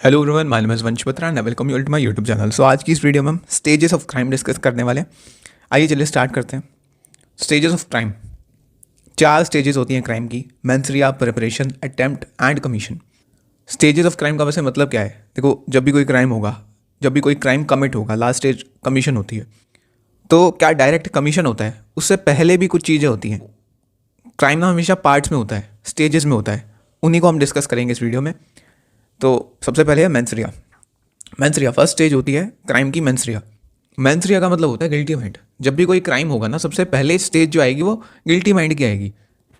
Hello everyone, my name is Vansh Batra and welcome you to my YouTube channel. So आज की इस video में हम स्टेजेस ऑफ क्राइम डिस्कस करने वाले हैं। आइए चलिए स्टार्ट करते हैं। स्टेजेस ऑफ क्राइम, 4 स्टेजेस होती हैं क्राइम की: mains Riya, preparation, attempt and commission. Stages of crime का वैसे मतलब क्या है? देखो, जब भी कोई क्राइम होगा, जब भी कोई क्राइम कमिट होगा, लास्ट स्टेज कमीशन होती है। तो क्या डायरेक्ट कमीशन होता है? उससे पहले भी कुछ चीज़ें होती हैं। क्राइम ना हमेशा पार्ट्स में होता है, स्टेजेस में होता है। उन्हीं को हम डिस्कस करेंगे इस वीडियो में। तो सबसे पहले है मेंस रिया। मेंस रिया फर्स्ट स्टेज होती है क्राइम की। मेंस रिया, मेंस रिया का मतलब होता है गिल्टी माइंड। जब भी कोई क्राइम होगा ना, सबसे पहले स्टेज जो आएगी वो गिल्टी माइंड की आएगी।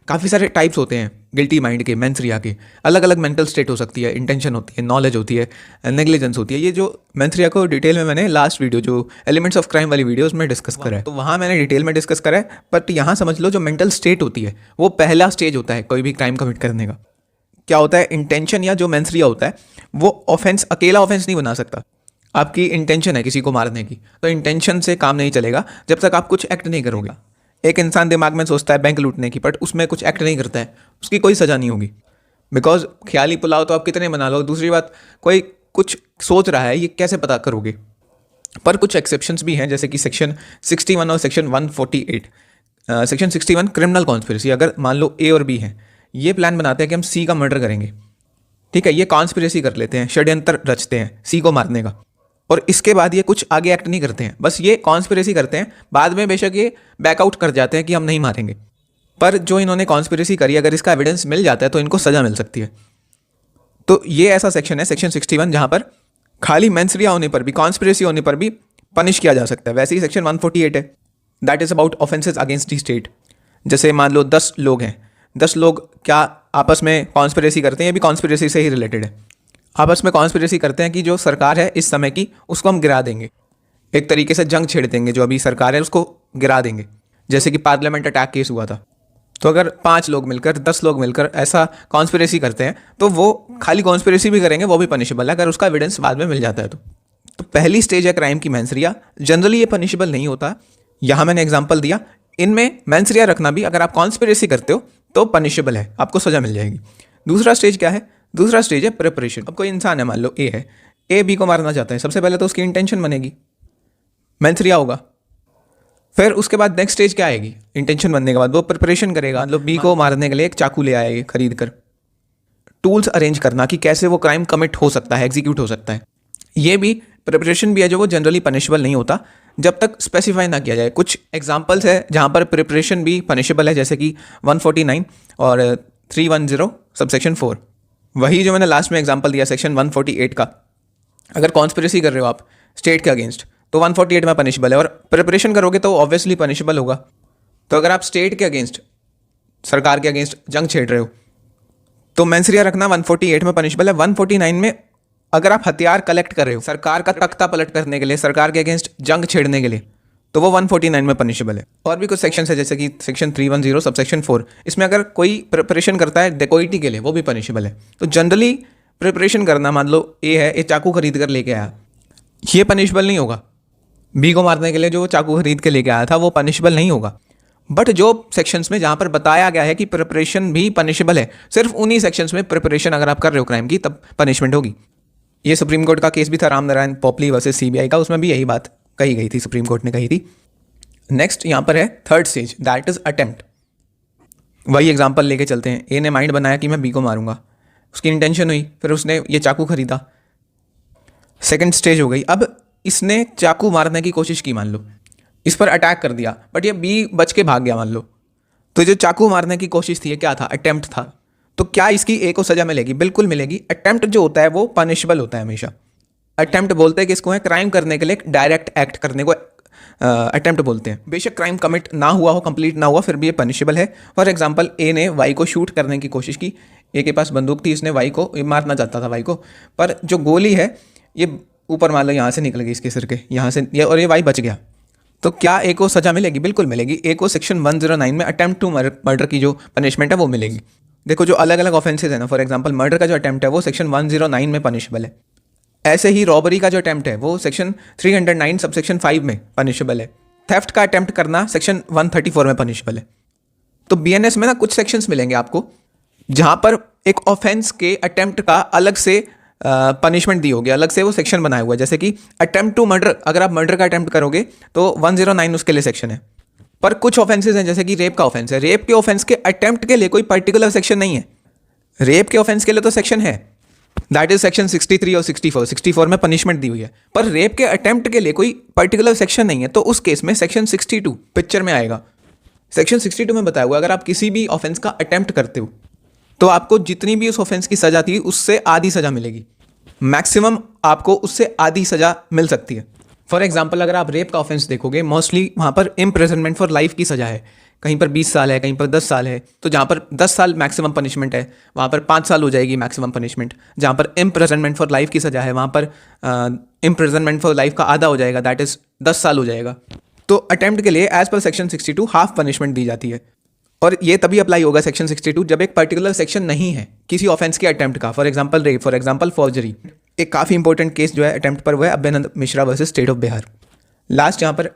काफ़ी सारे टाइप्स होते हैं गिल्टी माइंड के, मेंस रिया के। अलग अलग मेंटल स्टेट हो सकती है, इंटेंशन होती है, नॉलेज होती है, नेग्लिजेंस होती है। ये जो मेंस रिया को डिटेल में मैंने लास्ट वीडियो, जो एलिमेंट्स ऑफ क्राइम वाली वीडियो, उसमें डिस्कस करा है। तो वहाँ मैंने डिटेल में डिस्कस करा है। बट यहाँ समझ लो, जो मेंटल स्टेट होती है वो पहला स्टेज होता है कोई भी क्राइम कमिट करने का। क्या होता है? इंटेंशन, या जो मेंस रिया होता है वो ऑफेंस, अकेला ऑफेंस नहीं बना सकता। आपकी इंटेंशन है किसी को मारने की, तो इंटेंशन से काम नहीं चलेगा जब तक आप कुछ एक्ट नहीं करोगे। एक इंसान दिमाग में सोचता है बैंक लूटने की, बट उसमें कुछ एक्ट नहीं करता है, उसकी कोई सज़ा नहीं होगी। बिकॉज ख्याली पुलाव तो आप कितने बना लो। दूसरी बात, कोई कुछ सोच रहा है, ये कैसे पता करोगे? पर कुछ एक्सेप्शंस भी हैं, जैसे कि सेक्शन 61 और सेक्शन 148। Section 61 criminal conspiracy. अगर मान लो ए और बी हैं, ये प्लान बनाते हैं कि हम सी का मर्डर करेंगे, ठीक है, ये कॉन्स्पिरेसी कर लेते हैं, षड्यंत्र रचते हैं सी को मारने का, और इसके बाद ये कुछ आगे एक्ट नहीं करते हैं, बस ये कॉन्स्पिरेसी करते हैं। बाद में बेशक ये बैकआउट कर जाते हैं कि हम नहीं मारेंगे, पर जो इन्होंने कॉन्स्पिरेसी करी, अगर इसका एविडेंस मिल जाता है तो इनको सजा मिल सकती है। तो ये ऐसा सेक्शन है, सेक्शन 61, जहाँ पर खाली मेंस रिया होने पर भी, कॉन्स्पिरेसी होने पर भी पनिश किया जा सकता है। वैसे ही सेक्शन 148 है, that is about offences against the state. जैसे मान लो 10 लोग हैं, 10 लोग क्या आपस में कॉन्स्पिरेसी करते हैं, ये भी कॉन्स्पिरेसी से ही रिलेटेड है। आपस में कॉन्स्पिरेसी करते हैं कि जो सरकार है इस समय की, उसको हम गिरा देंगे। एक तरीके से जंग छेड़ देंगे, जो अभी सरकार है उसको गिरा देंगे। जैसे कि पार्लियामेंट अटैक केस हुआ था। तो अगर 5 लोग मिलकर, 10 लोग मिलकर ऐसा कॉन्स्पिरेसी करते हैं, तो वो खाली कॉन्स्पिरेसी भी करेंगे, वो भी पनिशेबल है अगर उसका एविडेंस बाद में मिल जाता है। तो पहली स्टेज है क्राइम की मेंस रिया। जनरली ये पनिशेबल नहीं होता। यहाँ मैंने एग्जाम्पल दिया, इनमें मेंस रिया रखना भी, अगर आप कॉन्स्पिरेसी करते हो तो पनिशेबल है, आपको सजा मिल जाएगी। दूसरा स्टेज क्या है? दूसरा स्टेज है प्रिपरेशन। अब कोई इंसान है, मान लो ए है, ए बी को मारना चाहता है। सबसे पहले तो उसकी इंटेंशन बनेगी, मेंस रिया होगा। फिर उसके बाद नेक्स्ट स्टेज क्या आएगी? इंटेंशन बनने के बाद वो प्रिपरेशन करेगा। मतलब बी को मारने के लिए एक चाकू ले आएगा खरीद कर। टूल्स अरेंज करना कि कैसे वो क्राइम कमिट हो सकता है, एग्जीक्यूट हो सकता है, ये भी प्रिपरेशन भी है, जो वो जनरली पनिशेबल नहीं होता जब तक स्पेसिफाई ना किया जाए। कुछ एग्जांपल्स है जहाँ पर प्रिपरेशन भी पनिशेबल है, जैसे कि 149 और 310 सबसेक्शन 4। वही जो मैंने लास्ट में एग्जांपल दिया सेक्शन 148 का, अगर कॉन्स्पिरेसी कर रहे हो आप स्टेट के अगेंस्ट, तो 148 में पनिशेबल है, और प्रिपरेशन करोगे तो ऑब्वियसली पनिशेबल होगा। तो अगर आप स्टेट के अगेंस्ट, सरकार के अगेंस्ट जंग छेड़ रहे हो, तो मेंस रिया रखना 148 में पनिशेबल है। 149 में अगर आप हथियार कलेक्ट कर रहे हो सरकार का तख्ता पलट करने के लिए, सरकार के अगेंस्ट जंग छेड़ने के लिए, तो वो 149 में पनिशेबल है। और भी कुछ सेक्शन है, जैसे कि सेक्शन 310 सबसेक्शन 4, इसमें अगर कोई प्रिपरेशन करता है डेकोइटी के लिए, वो भी पनिशेबल है। तो जनरली प्रिपरेशन करना, मान लो ए है, ए चाकू खरीद कर लेके आया, ये पनिशेबल नहीं होगा। बी को मारने के लिए जो चाकू खरीद के लेके आया था, वो पनिशेबल नहीं होगा। बट जो सेक्शंस में जहाँ पर बताया गया है कि प्रिपरेशन भी पनिशेबल है, सिर्फ उन्हीं सेक्शंस में प्रिपरेशन अगर आप कर रहे हो क्राइम की, तब पनिशमेंट होगी। ये सुप्रीम कोर्ट का केस भी था, रामनारायण पोपली वर्सेस सीबीआई का, उसमें भी यही बात कही गई थी, सुप्रीम कोर्ट ने कही थी। नेक्स्ट यहाँ पर है third stage, that is attempt. वही एग्जांपल लेके चलते हैं। ए ने माइंड बनाया कि मैं बी को मारूंगा, उसकी इंटेंशन हुई, फिर उसने ये चाकू खरीदा, सेकंड स्टेज हो गई। अब इसने चाकू मारने की कोशिश की, मान लो इस पर अटैक कर दिया, बट ये बी बच के भाग गया मान लो। तो जो चाकू मारने की कोशिश थी, ये क्या था? अटेम्प्ट था। तो क्या इसकी ए को सजा मिलेगी? बिल्कुल मिलेगी। अटेम्प्ट जो होता है वो पनिशेबल होता है हमेशा। अटेम्प्ट बोलते हैं कि इसको है क्राइम करने के लिए डायरेक्ट एक्ट करने को अटेम्प्ट बोलते हैं। बेशक क्राइम कमिट ना हुआ हो, कंप्लीट ना हुआ, फिर भी ये पनिशेबल है। फॉर एग्जांपल, ए ने वाई को शूट करने की कोशिश की, ए के पास बंदूक थी, इसने वाई को मारना चाहता था वाई को, पर जो गोली है ये ऊपर मान लो यहाँ से निकल गई इसके सिर के, यहाँ से ये, और ये वाई बच गया। तो क्या ए को सजा मिलेगी? बिल्कुल मिलेगी। ए को सेक्शन 109 में अटेम्प्ट टू मर्डर की जो पनिशमेंट है वो मिलेगी। देखो, जो अलग अलग ऑफेंसेज है ना, फॉर एग्जांपल मर्डर का जो अटेम्प्ट है वो सेक्शन 109 में पनिशेबल है। ऐसे ही रॉबरी का जो अटेम्प्ट है वो सेक्शन 309 सबसेक्शन 5 में पनिशेबल है। थेफ्ट का अटेम्प्ट करना सेक्शन 134 में पनिशेबल है। तो बीएनएस में ना कुछ सेक्शंस मिलेंगे आपको, जहां पर एक ऑफेंस के अटेम्प्ट का अलग से पनिशमेंट दी होगी, अलग से वो सेक्शन बनाया हुआ है। जैसे कि अटेम्प्ट टू मर्डर, अगर आप मर्डर का अटेम्प्ट करोगे तो 109 उसके लिए सेक्शन है। पर कुछ ऑफेंसेज हैं, जैसे कि रेप का ऑफेंस है, रेप के ऑफेंस के अटेम्प्ट के लिए कोई पर्टिकुलर सेक्शन नहीं है। रेप के ऑफेंस के लिए तो सेक्शन है, दैट इज सेक्शन 63 और 64। 64 में पनिशमेंट दी हुई है, पर रेप के अटेम्प्ट के लिए कोई पर्टिकुलर सेक्शन नहीं है। तो उस केस में सेक्शन 62 पिक्चर में आएगा। सेक्शन 62 में बताया हुआ अगर आप किसी भी ऑफेंस का अटेम्प्ट करते हो तो आपको जितनी भी उस ऑफेंस की सजा थी उससे आधी सजा मिलेगी, मैक्सिमम आपको उससे आधी सजा मिल सकती है। फॉर एग्जाम्पल अगर आप रेप का ऑफेंस देखोगे, मोस्टली वहाँ पर इम्प्रिजनमेंट फॉर लाइफ की सजा है, कहीं पर 20 साल है, कहीं पर 10 साल है। तो जहाँ पर 10 साल मैक्सिमम पनिशमेंट है वहाँ पर 5 साल हो जाएगी मैक्सिमम पनिशमेंट। जहाँ पर इम्प्रिजनमेंट फॉर लाइफ की सजा है वहाँ पर इम्प्रिजनमेंट फॉर लाइफ का आधा हो जाएगा, दैट इज 10 साल हो जाएगा। तो अटेम्प्ट के लिए as per section 62 half punishment दी जाती है। और ये तभी अप्लाई होगा सेक्शन 62 जब एक पर्टिकुलर सेक्शन नहीं है किसी ऑफेंस के अटेम्प्ट का। For example rape, for example forgery. एक काफ़ी इंपॉर्टेंट केस जो है अटेम्प्ट पर वो है Abhayanand Mishra versus state of Bihar. Last यहाँ पर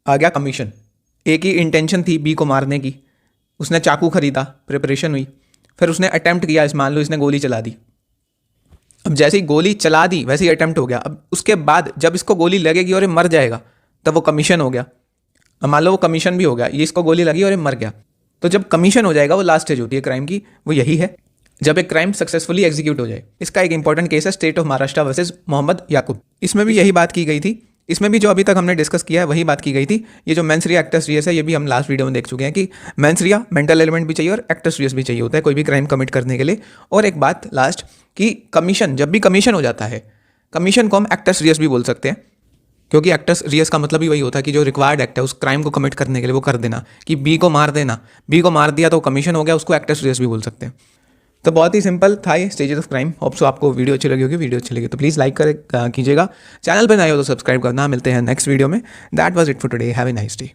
आ गया कमीशन। ए की इंटेंशन थी बी को मारने की, उसने चाकू खरीदा, प्रिपरेशन हुई, फिर उसने अटेम्प्ट किया, मान लो इसने गोली चला दी। अब जैसे ही गोली चला दी वैसे ही अटेम्प्ट हो गया। अब उसके बाद जब इसको गोली लगेगी और ये मर जाएगा तब वो कमीशन हो गया। अब मान लो वो कमीशन भी हो गया, ये इसको गोली लगी और ये मर गया। तो जब कमीशन हो जाएगा वो लास्ट स्टेज होती है क्राइम की, वो यही है जब एक क्राइम सक्सेसफुली एग्जीक्यूट हो जाए। इसका एक इंपॉर्टेंट केस है state of Maharashtra versus Mohammad Yakub. इसमें भी यही बात की गई थी, इसमें भी जो अभी तक हमने डिस्कस किया है वही बात की गई थी। ये जो मेंस रिया एक्टर्स रियस है ये भी हम लास्ट वीडियो में देख चुके हैं कि मेंस रिया मेंटल एलिमेंट भी चाहिए और एक्टर्स रियस भी चाहिए होता है कोई भी क्राइम कमिट करने के लिए। और एक बात लास्ट कि कमीशन, जब भी कमीशन हो जाता है, कमीशन को हम एक्टर्स रियस भी बोल सकते हैं, क्योंकि एक्टर्स रियस का मतलब ही वही होता है कि जो रिक्वायर्ड एक्ट है उस क्राइम को कमिट करने के लिए वो कर देना। कि बी को मार देना, बी को मार दिया तो कमीशन हो गया, उसको एक्टर्स रियस भी बोल सकते हैं। तो बहुत ही सिंपल था ये stages of crime. Hope so आपको वीडियो अच्छी लगी होगी। वीडियो अच्छी लगी तो प्लीज़ लाइक कीजिएगा, चैनल पर नए हो तो सब्सक्राइब करना। मिलते हैं नेक्स्ट वीडियो में। That was it for today, have a nice day.